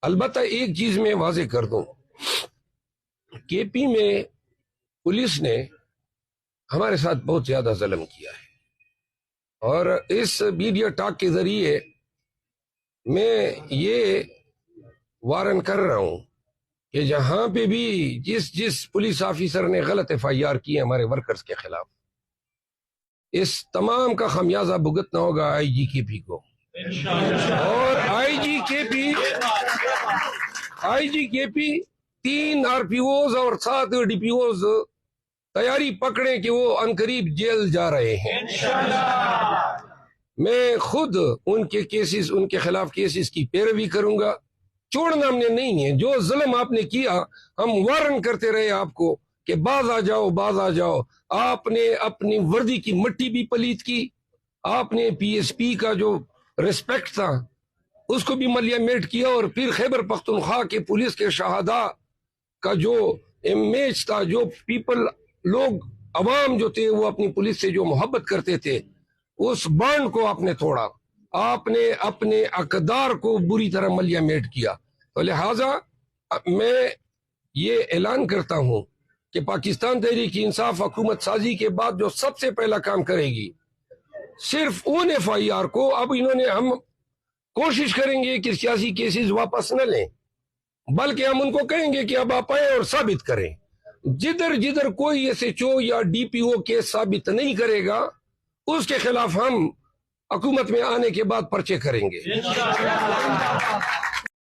البتہ ایک چیز میں واضح کر دوں، کے پی میں پولیس نے ہمارے ساتھ بہت زیادہ ظلم کیا ہے، اور اس میڈیا ٹاک کے ذریعے میں یہ وارن کر رہا ہوں کہ جہاں پہ بھی جس پولیس آفیسر نے غلط ایف آئی آر کی ہے ہمارے ورکرز کے خلاف، اس تمام کا خمیازہ بھگتنا ہوگا آئی جی کے پی کو، اور آئی جی کے پی 3 آر پی اوز اور 7 ڈی پی اوز تیاری پکڑیں کہ وہ عنقریب جیل جا رہے ہیں۔ میں خود ان کے خلاف کیسز کی پیروی کروں گا، چھوڑنا ہم نے نہیں ہے۔ جو ظلم آپ نے کیا ہم وارن کرتے رہے آپ کو کہ باز آ جاؤ۔ آپ نے اپنی وردی کی مٹی بھی پلیت کی، آپ نے پی ایس پی کا جو ریسپیکٹ تھا اس کو بھی ملیہ میٹ کیا، اور پھر خیبر پختونخوا کے پولیس کے شہداء کا جو امیج تھا، جو لوگ عوام جو تھے وہ اپنی پولیس سے جو محبت کرتے تھے، اس بانڈ کو آپ نے توڑا، آپ نے اپنے اقدار کو بری طرح ملیہ میٹ کیا۔ تو لہٰذا میں یہ اعلان کرتا ہوں کہ پاکستان تحریک انصاف حکومت سازی کے بعد جو سب سے پہلا کام کرے گی، صرف ان ایف آئی آر کو اب ہم کوشش کریں گے کہ سیاسی کیسز واپس نہ لیں، بلکہ ہم ان کو کہیں گے کہ اب آپ آئیں اور ثابت کریں۔ جدھر کوئی ایس ایچ او یا ڈی پی او کیس ثابت نہیں کرے گا اس کے خلاف ہم حکومت میں آنے کے بعد پرچے کریں گے۔